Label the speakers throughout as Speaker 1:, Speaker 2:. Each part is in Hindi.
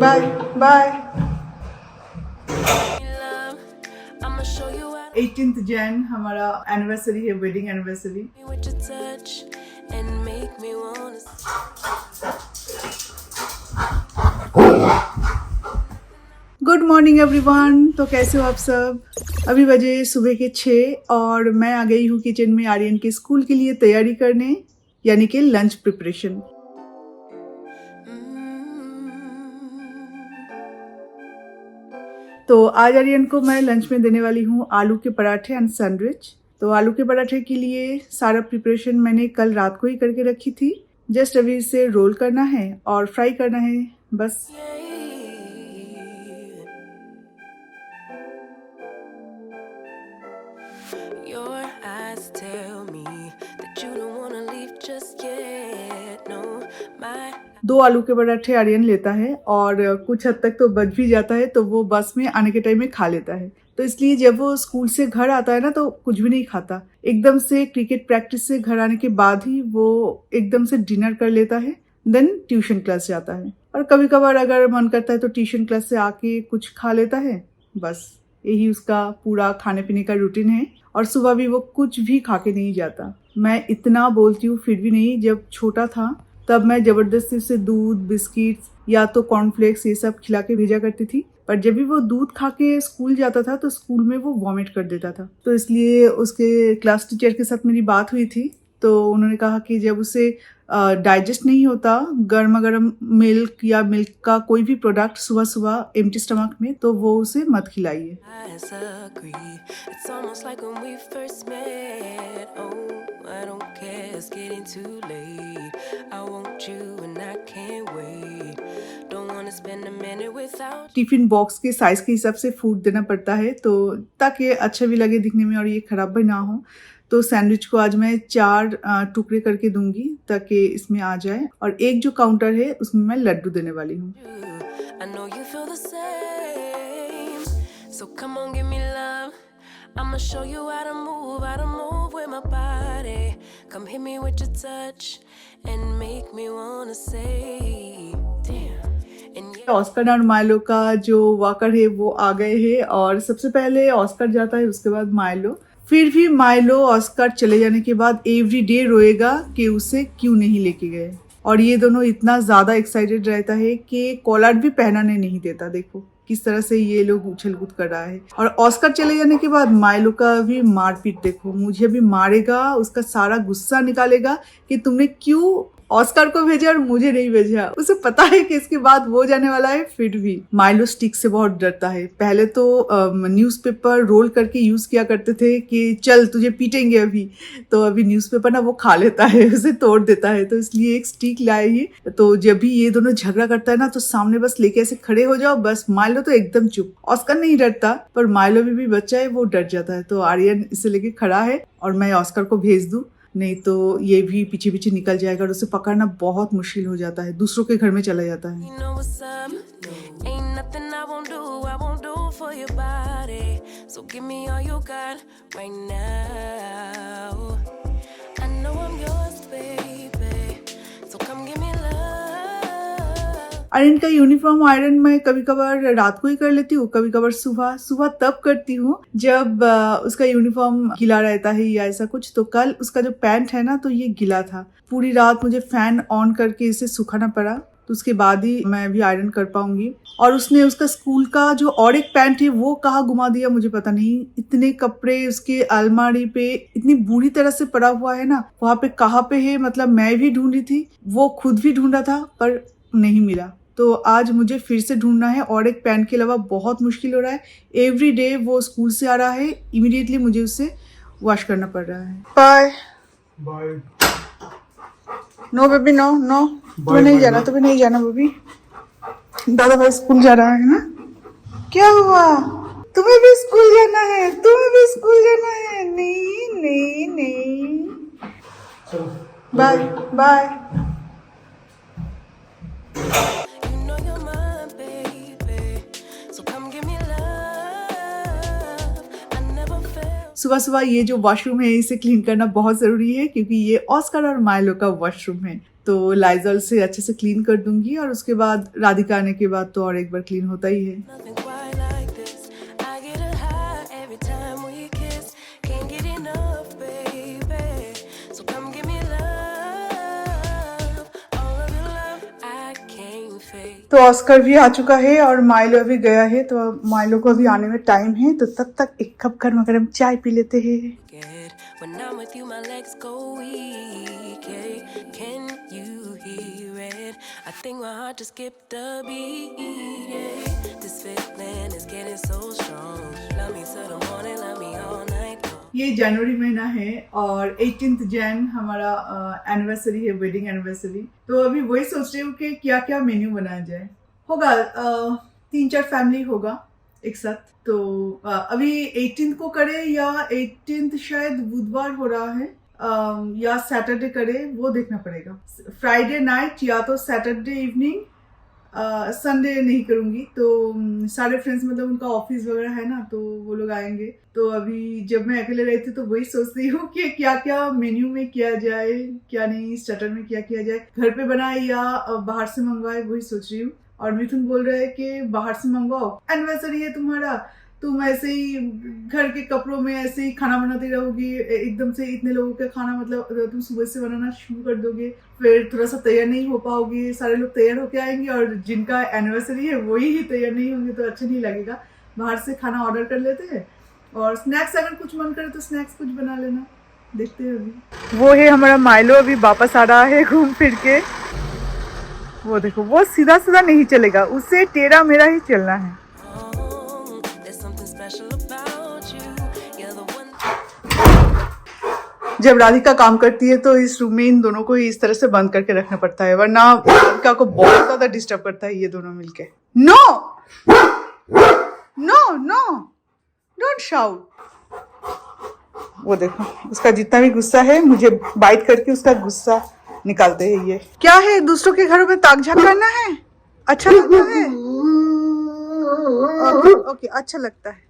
Speaker 1: Bye bye. 18th जैन हमारा एनिवर्सरी है, wedding anniversary. Good morning everyone. तो कैसे हो आप सब? अभी बजे सुबह के 6 और मैं आ गई हूँ किचन में आर्यन के स्कूल के लिए तैयारी करने, यानी कि लंच प्रिपरेशन। तो आज आर्यन को मैं लंच में देने वाली हूँ आलू के पराठे एंड सैंडविच। तो आलू के पराठे के लिए सारा प्रिपरेशन मैंने कल रात को ही करके रखी थी। जस्ट अभी इसे रोल करना है और फ्राई करना है बस। दो आलू के पराठे आर्यन लेता है और कुछ हद तक तो बच भी जाता है, तो वो बस में आने के टाइम में खा लेता है। तो इसलिए जब वो स्कूल से घर आता है ना तो कुछ भी नहीं खाता, एकदम से क्रिकेट प्रैक्टिस से घर आने के बाद ही वो एकदम से डिनर कर लेता है, देन ट्यूशन क्लास जाता है। और कभी कभार अगर मन करता है तो ट्यूशन क्लास से आके कुछ खा लेता है, बस यही उसका पूरा खाने पीने का रूटीन है। और सुबह भी वो कुछ भी खा के नहीं जाता। मैं इतना बोलती हूँ फिर भी नहीं। जब छोटा था तब मैं जबरदस्ती से दूध, बिस्किट्स या तो कॉर्नफ्लेक्स ये सब खिला के भेजा करती थी, पर जब भी वो दूध खा के स्कूल जाता था तो स्कूल में वो वॉमिट कर देता था। तो इसलिए उसके क्लास टीचर के साथ मेरी बात हुई थी, तो उन्होंने कहा कि जब उसे डाइजेस्ट नहीं होता गर्मा गर्म मिल्क या मिल्क का कोई भी प्रोडक्ट सुबह सुबह एम्प्टी स्टमक में, तो वो उसे मत खिलाइए। टिफिन बॉक्स के साइज के हिसाब से फूड देना पड़ता है, तो ताकि अच्छा भी लगे दिखने में और ये खराब भी ना हो। तो सैंडविच को आज मैं 4 टुकड़े करके दूंगी ताकि इसमें आ जाए, और एक जो काउंटर है उसमें मैं लड्डू देने वाली हूँ। ऑस्कर और माइलो का जो वॉकर है वो आ गए हैं, और सबसे पहले ऑस्कर जाता है, उसके बाद माइलो। फिर भी माइलो ऑस्कर चले जाने के बाद एवरी डे रोएगा कि उसे क्यों नहीं लेके गए। और ये दोनों इतना ज्यादा एक्साइटेड रहता है कि कॉलर भी पहनाने नहीं देता। देखो किस तरह से ये लोग उछल कूद कर रहा है। और ऑस्कर चले जाने के बाद माइलो का भी मारपीट देखो, मुझे भी मारेगा, उसका सारा गुस्सा निकालेगा कि तुमने क्यों ऑस्कर को भेजा और मुझे नहीं भेजा। उसे पता है कि इसके बाद वो जाने वाला है, फिर भी माइलो स्टिक से बहुत डरता है। पहले तो न्यूज़पेपर रोल करके यूज किया करते थे कि चल तुझे पीटेंगे अभी, तो अभी न्यूज़पेपर ना वो खा लेता है, उसे तोड़ देता है। तो इसलिए एक स्टिक लाए ही, तो जब भी ये दोनों झगड़ा करता है ना तो सामने बस लेके ऐसे खड़े हो जाओ, बस। माइलो तो एकदम चुप। ऑस्कर नहीं डरता, पर माइलो भी बच्चा है, वो डर जाता है। तो आर्यन इसे लेके खड़ा है और मैं ऑस्कर को भेज दूं, नहीं तो ये भी पीछे पीछे निकल जाएगा और उसे पकड़ना बहुत मुश्किल हो जाता है, दूसरों के घर में चला जाता है। आयरन का यूनिफॉर्म आयरन मैं कभी कभार रात को ही कर लेती हूँ, कभी कभार सुबह। सुबह तब करती हूँ जब उसका यूनिफॉर्म गीला रहता है या ऐसा कुछ। तो कल उसका जो पैंट है ना तो ये गीला था, पूरी रात मुझे फैन ऑन करके इसे सुखाना पड़ा, तो उसके बाद ही मैं भी आयरन कर पाऊंगी। और उसने उसका स्कूल का जो और एक पैंट है वो कहाँ घुमा दिया मुझे पता नहीं। इतने कपड़े उसके अलमारी पे इतनी बुरी तरह से पड़ा हुआ है ना, वहाँ पे कहाँ पे है, मतलब मैं भी ढूंढी थी, वो खुद भी ढूंढा था, पर नहीं मिला। तो आज मुझे फिर से ढूंढना है, और एक पैंट के अलावा बहुत मुश्किल हो रहा है। एवरी डे वो स्कूल से आ रहा है, इमीडिएटली मुझे उसे वॉश करना पड़ रहा है। Bye bye. No baby, no no, तुम्हें नहीं जाना, तुम्हें नहीं जाना बेबी। दादा भाई स्कूल जा रहा है ना? क्या हुआ? तुम्हें भी स्कूल जाना है, तुम्हें भी स्कूल जाना है? नहीं नहीं नहीं, बाय बाय। सुबह सुबह ये जो वॉशरूम है इसे क्लीन करना बहुत ज़रूरी है, क्योंकि ये ऑस्कर और माइलो का वॉशरूम है। तो लाइजॉल से अच्छे से क्लीन कर दूंगी और उसके बाद राधिका आने के बाद तो और एक बार क्लीन होता ही है।
Speaker 2: Nothing quite like this. I get a high every time we kiss. Can't get enough, baby. So come give me love. All of your love I can't fake.
Speaker 1: तो ऑस्कर भी आ चुका है और माइलो भी गया है, तो माइलो को अभी आने में टाइम है, तो तब तक एक कप गर्मा गर्म चाय पी लेते हैं।
Speaker 2: When I'm with you, my legs go weak. Yeah. Can you hear it? I think my heart just skipped a beat. Yeah. This feeling is getting so strong. Love me till the morning, love me all night long.
Speaker 1: ये जनवरी महीना है और 18 जैन हमारा एनिवर्सरी है, वेडिंग एनिवर्सरी। तो अभी वही सोच रही हूँ कि क्या क्या मेन्यू बनाया जाए। होगा 3-4 फैमिली होगा एक साथ, तो अभी 18 को करे या 18 शायद बुधवार हो रहा है या सैटरडे करे, वो देखना पड़ेगा। फ्राइडे नाइट या तो सैटरडे इवनिंग, संडे नहीं करूंगी। तो सारे फ्रेंड्स मतलब उनका ऑफिस वगैरह है ना, तो वो लोग आएंगे। तो अभी जब मैं अकेले रहती तो वही सोचती हूँ कि क्या क्या मेन्यू में किया जाए, क्या नहीं, स्टार्टर में क्या किया जाए, घर पे बनाए या बाहर से मंगवाए, वही सोच रही हूँ। और मिथुन बोल रहा है कि बाहर से मंगवाओ, एनिवर्सरी है तुम्हारा, तुम ऐसे ही घर के कपड़ों में ऐसे ही खाना बनाती रहोगी, एकदम से इतने लोगों का खाना मतलब तुम सुबह से बनाना शुरू कर दोगे, फिर थोड़ा सा तैयार नहीं हो पाओगे, सारे लोग तैयार होके आएंगे और जिनका एनिवर्सरी है वही ही तैयार नहीं होंगे, तो अच्छा नहीं लगेगा। बाहर से खाना ऑर्डर कर लेते हैं और स्नैक्स अगर कुछ मन करे तो स्नैक्स कुछ बना लेना, देखते हैं। अभी वो है हमारा माइलो, अभी वापस आ रहा है घूम फिर के। वो देखो, वो सीधा सीधा नहीं चलेगा, उसे टेढ़ा मेढ़ा ही चलना है।
Speaker 2: There's something special about you. You're the one.
Speaker 1: जब राधिका काम करती है तो इस रूम में इन दोनों को ही इस तरह से बंद करके रखना पड़ता है, वरना राधिका को बहुत ज्यादा डिस्टर्ब करता है ये दोनों मिलके। No no no, don't shout. वो देखो, उसका जितना भी गुस्सा है मुझे बाइट करके उसका गुस्सा निकालते हैं। ये क्या है, दूसरों के घरों में ताक झाक करना है? अच्छा लगता है? ओके, अच्छा लगता है।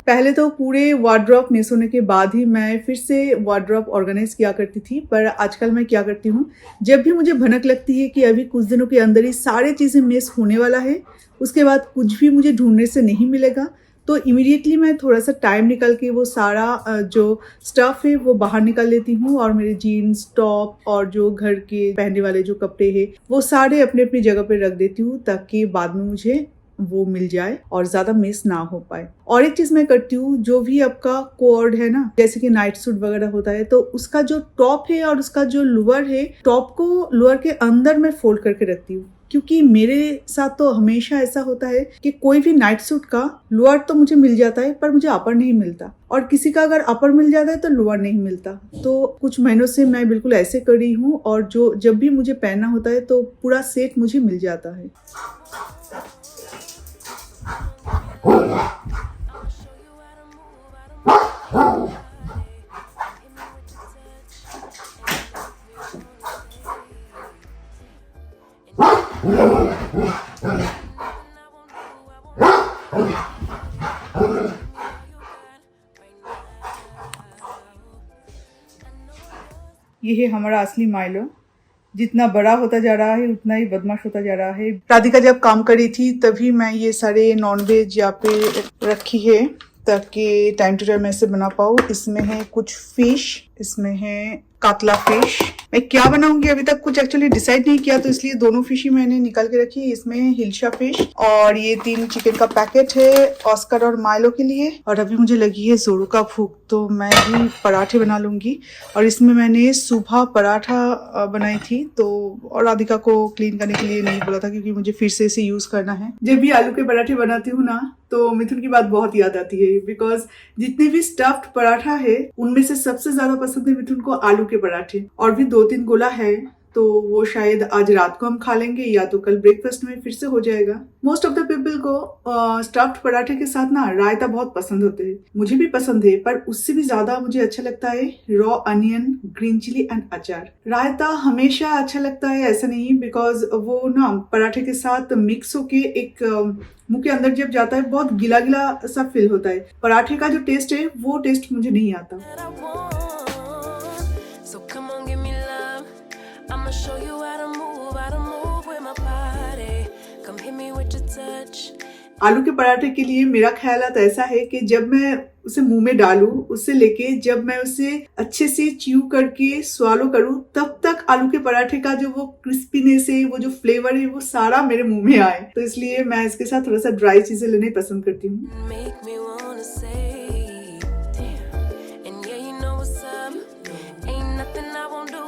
Speaker 1: पहले तो पूरे वार्डरोब मिस होने के बाद ही मैं फिर से वार्डरोब ऑर्गेनाइज किया करती थी, पर आजकल मैं क्या करती हूँ, जब भी मुझे भनक लगती है कि अभी कुछ दिनों के अंदर ही सारी चीज़ें मिस होने वाला है, उसके बाद कुछ भी मुझे ढूंढने से नहीं मिलेगा, तो इमीडिएटली मैं थोड़ा सा टाइम निकाल के वो सारा जो स्टफ है वो बाहर निकाल लेती हूँ और मेरे जीन्स, टॉप और जो घर के पहनने वाले जो कपड़े हैं वो सारे अपने अपनी जगह पे रख देती हूँ, ताकि बाद में मुझे वो मिल जाए और ज्यादा मिस ना हो पाए। और एक चीज मैं करती हूँ, जो भी आपका कोड है ना, जैसे कि नाइट सूट वगैरह होता है, तो उसका जो टॉप है और उसका जो लोअर है, टॉप को लोअर के अंदर मैं फोल्ड करके रखती हूँ, क्योंकि मेरे साथ तो हमेशा ऐसा होता है कि कोई भी नाइट सूट का लोअर तो मुझे मिल जाता है पर मुझे अपर नहीं मिलता, और किसी का अगर अपर मिल जाता है तो लोअर नहीं मिलता। तो कुछ महीनों से मैं बिल्कुल ऐसे कर रही हूँ, और जो जब भी मुझे पहनना होता है तो पूरा सेट मुझे मिल जाता है। ये है हमारा असली माइलो, जितना बड़ा होता जा रहा है उतना ही बदमाश होता जा रहा है। राधिका जब काम करी थी तभी मैं ये सारे नॉनवेज यहाँ पे रखी है, ताकि टाइम टू टाइम ऐसे बना पाऊँ। इसमें है कुछ फिश, इसमें है कातला फिश। मैं क्या बनाऊंगी अभी तक कुछ एक्चुअली डिसाइड नहीं किया, तो इसलिए दोनों फिश ही मैंने निकाल के रखी। इसमें है हिल्शा फिश, और ये 3 चिकन का पैकेट है ऑस्कर और माइलो के लिए। और अभी मुझे लगी है जोरों का भूख, तो मैं भी पराठे बना लूंगी। और इसमें मैंने सुबह पराठा बनाई थी, तो और राधिका को क्लीन करने के लिए नहीं बोला था, क्योंकि मुझे फिर से इसे यूज करना है। जब भी आलू के पराठे बनाती हूँ ना, तो मिथुन की बात बहुत याद आती है, बिकॉज जितने भी स्टफ्ड पराठा है उनमें से सबसे ज्यादा पसंद है मिथुन को आलू के पराठे। और भी 2-3 गोला है, तो वो शायद आज रात को हम खा लेंगे या तो कल ब्रेकफास्ट में फिर से हो जाएगा। मोस्ट ऑफ द पीपल को स्टफ्ड पराठे के साथ ना रायता बहुत पसंद होते हैं, मुझे भी पसंद है, पर उससे भी ज्यादा मुझे अच्छा लगता है raw onion, green chilli and achar. रायता हमेशा अच्छा लगता है, ऐसा नहीं, बिकॉज वो ना पराठे के साथ मिक्स होके एक मुंह के अंदर जब जाता है बहुत गिला गिला सा फील होता है। पराठे का जो टेस्ट है वो टेस्ट मुझे नहीं आता।
Speaker 2: So come I'll show you how to move with my body. Come hit me with your touch.
Speaker 1: आलू के पराठे के लिए मेरा ख्यालात ऐसा है कि जब मैं उसे मुंह में डालूं, उससे लेके जब मैं उसे अच्छे से च्यू करके स्वालो करूं, तब तक आलू के पराठे का जो वो क्रिस्पीनेस है, वो जो फ्लेवर है, वो सारा मेरे मुंह में आए। तो इसलिए मैं इसके साथ थोड़ा सा ड्राई चीजें लेने पसंद करती हूँ।
Speaker 2: Make me wanna say, damn. And yeah, you know what's up. Ain't nothing I won't do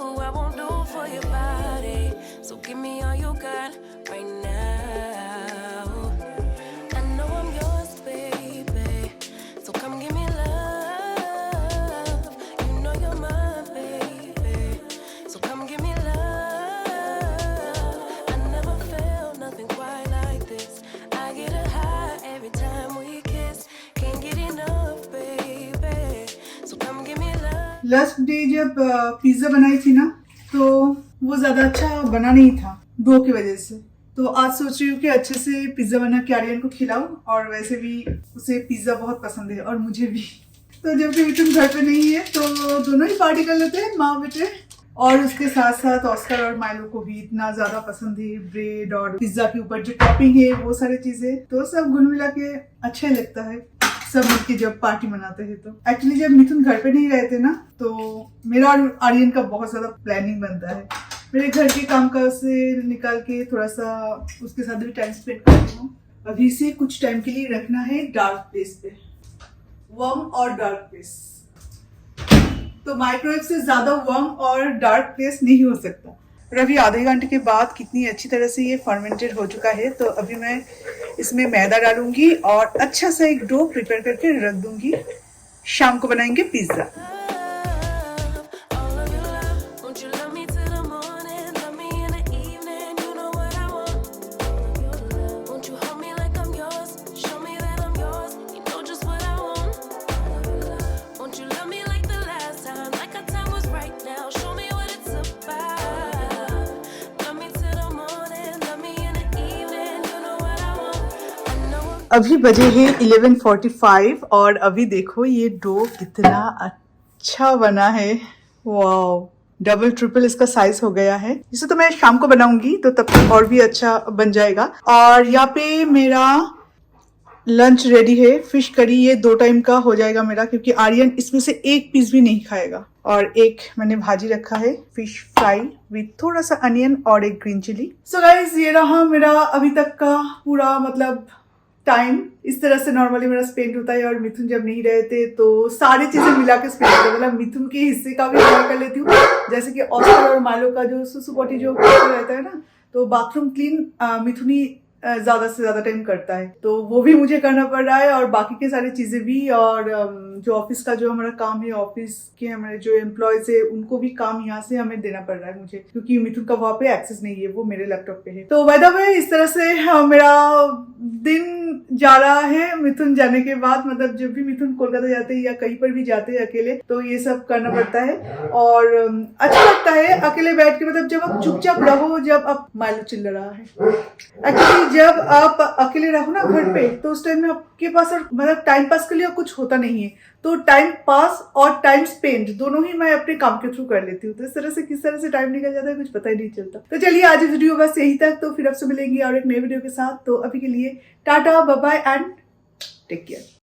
Speaker 2: for your body. So give me all you got right now. I know I'm yours, baby. So come give me love. You know you're my baby. So come give me love. I never felt nothing quite like this. I get a high every time we kiss. Can't get enough, baby. So come give me love.
Speaker 1: Last day जब पिज्जा बनाई थी ना, तो वो ज्यादा अच्छा बना नहीं था डो की वजह से। तो आज सोच रही हूँ कि अच्छे से पिज्जा बना के आर्यन को खिलाऊं, और वैसे भी उसे पिज्जा बहुत पसंद है और मुझे भी। तो जब कि मिथुन घर पे नहीं है तो दोनों ही पार्टी कर लेते हैं, माँ बेटे। और उसके साथ साथ ऑस्कर और माइलो को भी इतना ज्यादा पसंद है ब्रेड और पिज्जा के ऊपर जो टॉपिंग है, वो सारी चीजें। तो सब घुल मिला के अच्छा लगता है सब मिलके जब पार्टी मनाते हैं। तो एक्चुअली जब मिथुन घर पे नहीं रहते ना, तो मेरा और आर्यन का बहुत ज्यादा प्लानिंग बनता है। मेरे घर के काम काज से निकाल के थोड़ा सा उसके साथ भी टाइम स्पेंड करती हूँ। अभी से कुछ टाइम के लिए रखना है डार्क प्लेस पे, वार्म और डार्क प्लेस। तो माइक्रोवेव से ज्यादा वार्म और डार्क प्लेस नहीं हो सकता। और अभी आधे घंटे के बाद कितनी अच्छी तरह से ये फर्मेंटेड हो चुका है। तो अभी मैं इसमें मैदा डालूंगी और अच्छा सा एक डो प्रिपेयर करके रख दूंगी। शाम को बनाएंगे pizza.
Speaker 2: All of your love, won't you love me till the morning? Love me in the evening, you know what I want. Won't you hold me like I'm yours? Show me that I'm yours, you know just what I want. Won't you love me like the last time, like our time was right now? Show me what it's about. Love me till the morning, love me in the evening, you know what I want. I know
Speaker 1: अभी बजे हैं 11:45 और अभी देखो ये डो कितना अच्छा बना है। वाओ, डबल ट्रिपल इसका साइज हो गया है। इसे तो मैं शाम को बनाऊंगी तो तब तक और भी अच्छा बन जाएगा। और यहाँ पे मेरा लंच रेडी है, फिश करी। ये 2 टाइम का हो जाएगा मेरा, क्योंकि आर्यन इसमें से एक पीस भी नहीं खाएगा। और एक मैंने भाजी रखा है, फिश फ्राई विथ थोड़ा सा अनियन और एक ग्रीन चिली। सो गाइस, ये रहा मेरा अभी तक का पूरा मतलब टाइम। इस तरह से नॉर्मली मेरा स्पेंड होता है। और मिथुन जब नहीं रहते तो सारी चीजें मिला के स्पेंड होता है। मतलब मिथुन के हिस्से का भी इन्जॉय कर लेती हूँ, जैसे कि ऑस्कर और माइलो का जो सुसु पोटी जो रहता है ना, तो बाथरूम क्लीन मिथुन ही ज्यादा से ज्यादा टाइम करता है, तो वो भी मुझे करना पड़ रहा है। और बाकी के सारी चीजें भी, और जो ऑफिस का जो हमारा काम है, ऑफिस के हमारे जो एम्प्लॉयज है, उनको भी काम यहाँ से हमें देना पड़ रहा है मुझे, क्योंकि मिथुन का वहाँ पे एक्सेस नहीं है, वो मेरे लैपटॉप पे है। तो बाय द वे, इस तरह से मेरा दिन जा रहा है मिथुन जाने के बाद। मतलब जब भी मिथुन कोलकाता जाते हैं या कहीं पर भी जाते हैं अकेले, तो ये सब करना पड़ता है। और अच्छा लगता है अकेले बैठ के, मतलब जब आप चुपचाप रहो, जब आप माइलो चिल्ला रहा है। एक्चुअली जब आप अकेले रहो ना घर पे, तो उस टाइम में आपके पास और मतलब टाइम पास के लिए कुछ होता नहीं है। तो टाइम पास और टाइम स्पेंड दोनों ही मैं अपने काम के थ्रू कर लेती हूँ। तो इस तरह से किस तरह से टाइम निकल जाता है कुछ पता ही नहीं चलता। तो चलिए, आज वीडियो बस यही तक। तो फिर आपसे मिलेंगे और एक नए वीडियो के साथ। तो अभी के लिए टाटा, bye bye and take care.